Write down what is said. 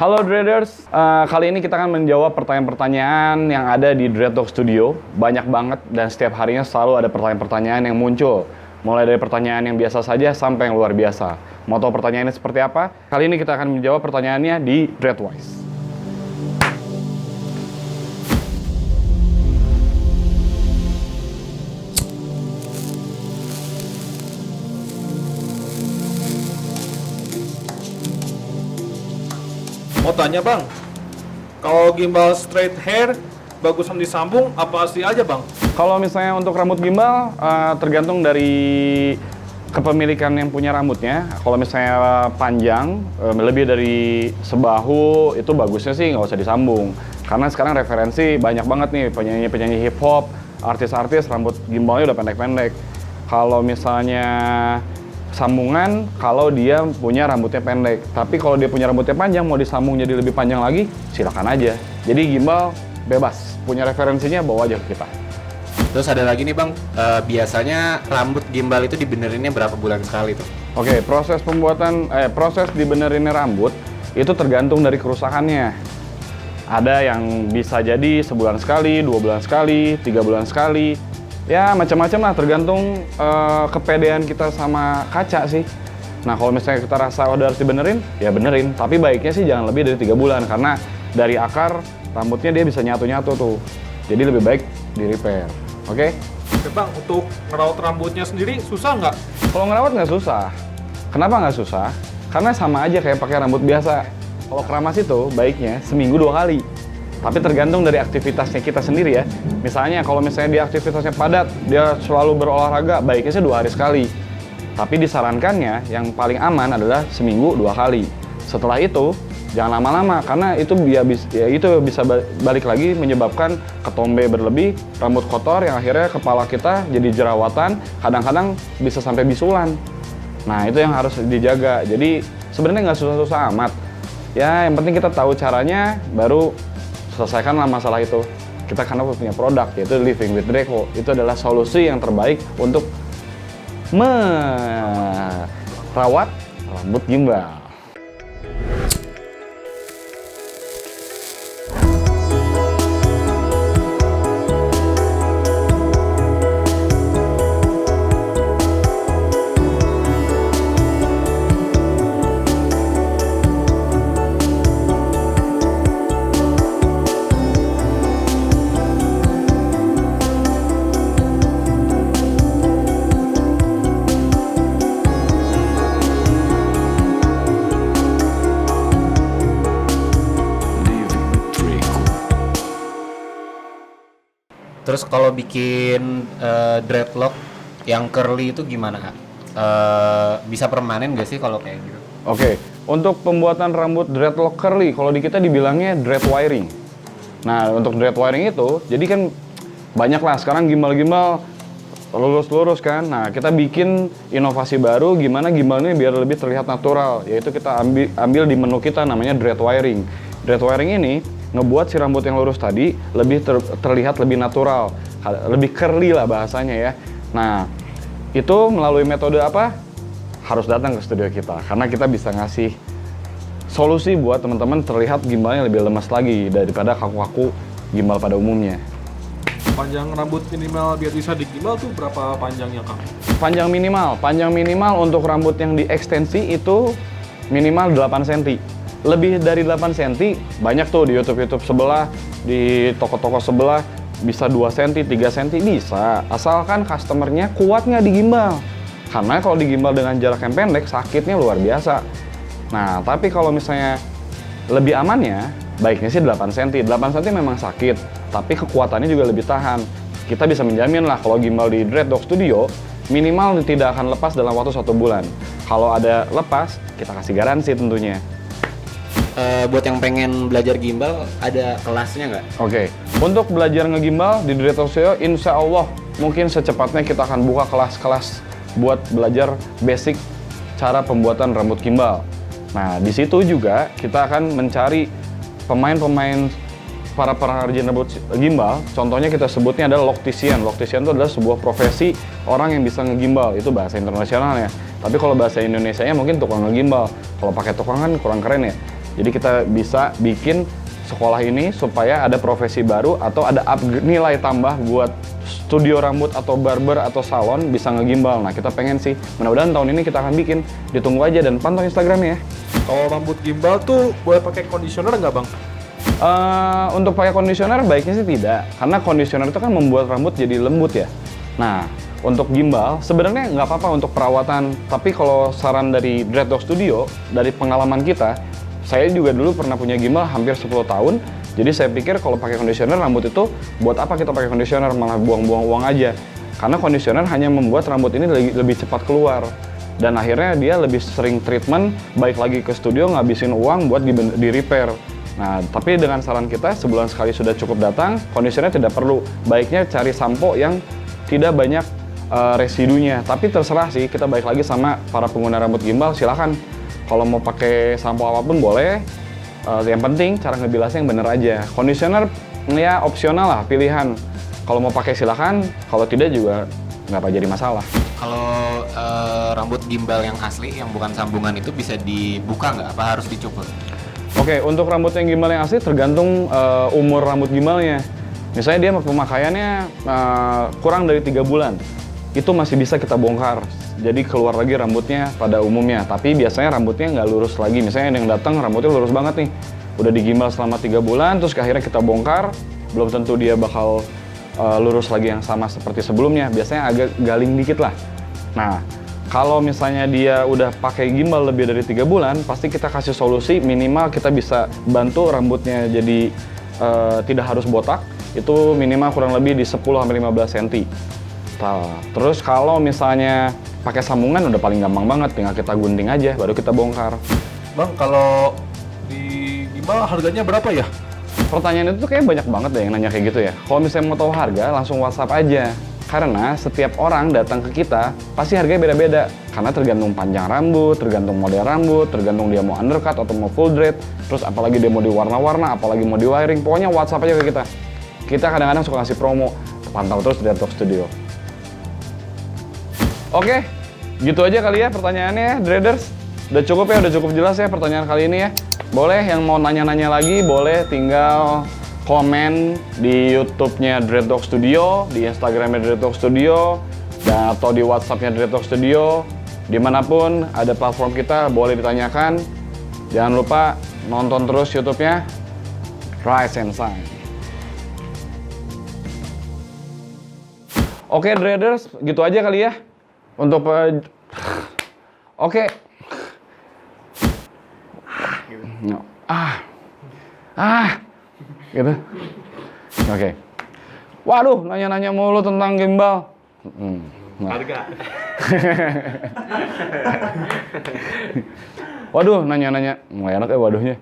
Halo Dreaders, kali ini kita akan menjawab pertanyaan-pertanyaan yang ada di Dreadtalk Studio. Banyak banget dan setiap harinya selalu ada pertanyaan-pertanyaan yang muncul. Mulai dari pertanyaan yang biasa saja sampai yang luar biasa. Mau tahu pertanyaannya seperti apa? Kali ini kita akan menjawab pertanyaannya di Dreadwise. Mau tanya bang, kalau gimbal straight hair bagusan disambung apa asli aja bang? Kalau misalnya untuk rambut gimbal, tergantung dari kepemilikan yang punya rambutnya. Kalau misalnya panjang, lebih dari sebahu, itu bagusnya sih nggak usah disambung. Karena sekarang referensi banyak banget nih, penyanyi-penyanyi hip hop, artis-artis rambut gimbalnya udah pendek-pendek. Kalau misalnya sambungan, kalau dia punya rambutnya pendek. Tapi kalau dia punya rambutnya panjang, mau disambung jadi lebih panjang lagi, silakan aja. Jadi gimbal bebas, punya referensinya bawa aja ke kita. Terus ada lagi nih bang, biasanya rambut gimbal itu dibenerinnya berapa bulan sekali tuh? Oke, proses dibenerinnya rambut itu tergantung dari kerusakannya. Ada yang bisa jadi sebulan sekali, 2 bulan sekali, 3 bulan sekali. Ya macam-macam lah, tergantung kepedean kita sama kaca sih. Nah kalau misalnya kita rasa udah harus dibenerin, ya benerin. Tapi baiknya sih jangan lebih dari 3 bulan, karena dari akar rambutnya dia bisa nyatu-nyatu tuh. Jadi lebih baik di repair. Oke? Oke bang, untuk ngerawat rambutnya sendiri susah nggak? Kalau ngerawat nggak susah. Kenapa nggak susah? Karena sama aja kayak pakai rambut biasa. Kalau keramas itu baiknya seminggu 2 kali. Tapi tergantung dari aktivitasnya kita sendiri ya. Misalnya kalau misalnya dia aktivitasnya padat, dia selalu berolahraga, baiknya sih 2 hari sekali. Tapi disarankannya yang paling aman adalah seminggu 2 kali. Setelah itu jangan lama-lama, karena itu bisa balik lagi menyebabkan ketombe berlebih, rambut kotor yang akhirnya kepala kita jadi jerawatan, kadang-kadang bisa sampai bisulan. Nah itu yang harus dijaga. Jadi sebenarnya nggak susah-susah amat. Ya yang penting kita tahu caranya, baru selesaikanlah masalah itu. Kita karena punya produk yaitu Living with Dreco. Itu adalah solusi yang terbaik untuk merawat rambut gimbal. Terus kalau bikin dreadlock yang curly itu gimana kak? Bisa permanen nggak sih kalau kayak gitu? Oke, untuk pembuatan rambut dreadlock curly, kalau di kita dibilangnya dread wiring. Nah, untuk dread wiring itu, jadi kan banyak lah sekarang gimbal-gimbal lurus-lurus kan. Nah, kita bikin inovasi baru gimana gimbalnya biar lebih terlihat natural, yaitu kita ambil di menu kita namanya dread wiring. Dread wiring ini ngebuat si rambut yang lurus tadi lebih terlihat lebih natural, lebih curly lah bahasanya ya. Nah, itu melalui metode apa? Harus datang ke studio kita, karena kita bisa ngasih solusi buat teman-teman terlihat gimbalnya lebih lemas lagi daripada kaku-kaku gimbal pada umumnya. Panjang rambut minimal biar bisa digimbal tuh berapa panjangnya kang? Panjang minimal untuk rambut yang diekstensi itu minimal 8 cm. Lebih dari 8 cm, banyak tuh di YouTube sebelah, di toko-toko sebelah, bisa 2 cm, 3 cm, bisa. Asalkan customernya kuat nggak digimbal. Karena kalau digimbal dengan jarak yang pendek, sakitnya luar biasa. Nah, tapi kalau misalnya lebih amannya, baiknya sih 8 cm. 8 cm memang sakit, tapi kekuatannya juga lebih tahan. Kita bisa menjamin lah kalau gimbal di Dreadtalk Studio, minimal tidak akan lepas dalam waktu 1 bulan. Kalau ada lepas, kita kasih garansi tentunya. Buat yang pengen belajar gimbal, ada kelasnya nggak? Oke, untuk belajar ngegimbal di Dreadtalk Studio, insya Allah mungkin secepatnya kita akan buka kelas-kelas buat belajar basic cara pembuatan rambut gimbal. Nah, di situ juga kita akan mencari pemain-pemain para pengrajin rambut gimbal. Contohnya kita sebutnya adalah loctician. Loctician itu adalah sebuah profesi orang yang bisa ngegimbal, itu bahasa internasionalnya. Tapi kalau bahasa Indonesianya mungkin tukang ngegimbal. Kalau pakai tukang kan kurang keren ya. Jadi kita bisa bikin sekolah ini supaya ada profesi baru atau ada nilai tambah buat studio rambut atau barber atau salon bisa ngegimbal. Nah, kita pengen sih, mudah-mudahan tahun ini kita akan bikin. Ditunggu aja dan pantau Instagramnya ya. Kalau rambut gimbal tuh boleh pakai conditioner nggak bang? Untuk pakai conditioner baiknya sih tidak, karena conditioner itu kan membuat rambut jadi lembut ya. Nah, untuk gimbal sebenarnya nggak apa-apa untuk perawatan, tapi kalau saran dari Dreadlock Studio, dari pengalaman kita, saya juga dulu pernah punya gimbal hampir 10 tahun, jadi saya pikir kalau pakai conditioner rambut itu buat apa kita pakai conditioner, malah buang-buang uang aja. Karena conditioner hanya membuat rambut ini lebih cepat keluar. Dan akhirnya dia lebih sering treatment, baik lagi ke studio ngabisin uang buat di repair. Nah, tapi dengan saran kita sebulan sekali sudah cukup datang, conditioner tidak perlu. Baiknya cari sampo yang tidak banyak residunya. Tapi terserah sih, kita balik lagi sama para pengguna rambut gimbal, silakan. Kalau mau pakai sampo apapun boleh, yang penting cara ngebilasnya yang bener aja. Conditioner ya opsional lah, pilihan. Kalau mau pakai silakan, kalau tidak juga nggak apa jadi masalah. Kalau rambut gimbal yang asli, yang bukan sambungan itu bisa dibuka nggak? Apa harus dicukur? Oke, untuk rambut yang gimbal yang asli tergantung umur rambut gimbalnya. Misalnya dia pemakaiannya kurang dari 3 bulan, itu masih bisa kita bongkar. Jadi keluar lagi rambutnya pada umumnya. Tapi biasanya rambutnya nggak lurus lagi. Misalnya yang datang rambutnya lurus banget nih, udah digimbal selama 3 bulan, terus akhirnya kita bongkar, belum tentu dia bakal lurus lagi yang sama seperti sebelumnya. Biasanya agak galing dikit lah. Nah, kalau misalnya dia udah pakai gimbal lebih dari 3 bulan, pasti kita kasih solusi minimal kita bisa bantu rambutnya jadi tidak harus botak. Itu minimal kurang lebih di 10-15 cm. Terus kalau misalnya pakai sambungan udah paling gampang banget, tinggal kita gunting aja, baru kita bongkar. Bang, kalau di gimbal harganya berapa ya? Pertanyaan itu tuh kayak banyak banget deh yang nanya kayak gitu ya. Kalau misalnya mau tahu harga, langsung WhatsApp aja. Karena setiap orang datang ke kita, pasti harganya beda-beda. Karena tergantung panjang rambut, tergantung model rambut, tergantung dia mau undercut atau mau full dread, terus apalagi dia mau diwarna-warna, apalagi mau di wiring, pokoknya WhatsApp aja ke kita. Kita kadang-kadang suka kasih promo, pantau terus di Dreadlock Studio. Oke, gitu aja kali ya pertanyaannya, Dreaders. Udah cukup ya, udah cukup jelas ya pertanyaan kali ini ya. Boleh yang mau nanya-nanya lagi, boleh tinggal komen di YouTube-nya Dreadlock Studio, di Instagram-nya Dreadlock Studio, dan atau di WhatsApp-nya Dreadlock Studio. Dimanapun ada platform kita, boleh ditanyakan. Jangan lupa nonton terus YouTube-nya Rise and Shine. Oke, Dreaders, gitu aja kali ya. Untuk oke. Gitu. Oke. Waduh, nanya-nanya mulu tentang gimbal. Harga. Waduh, nanya-nanya. Nggak enak ya waduhnya.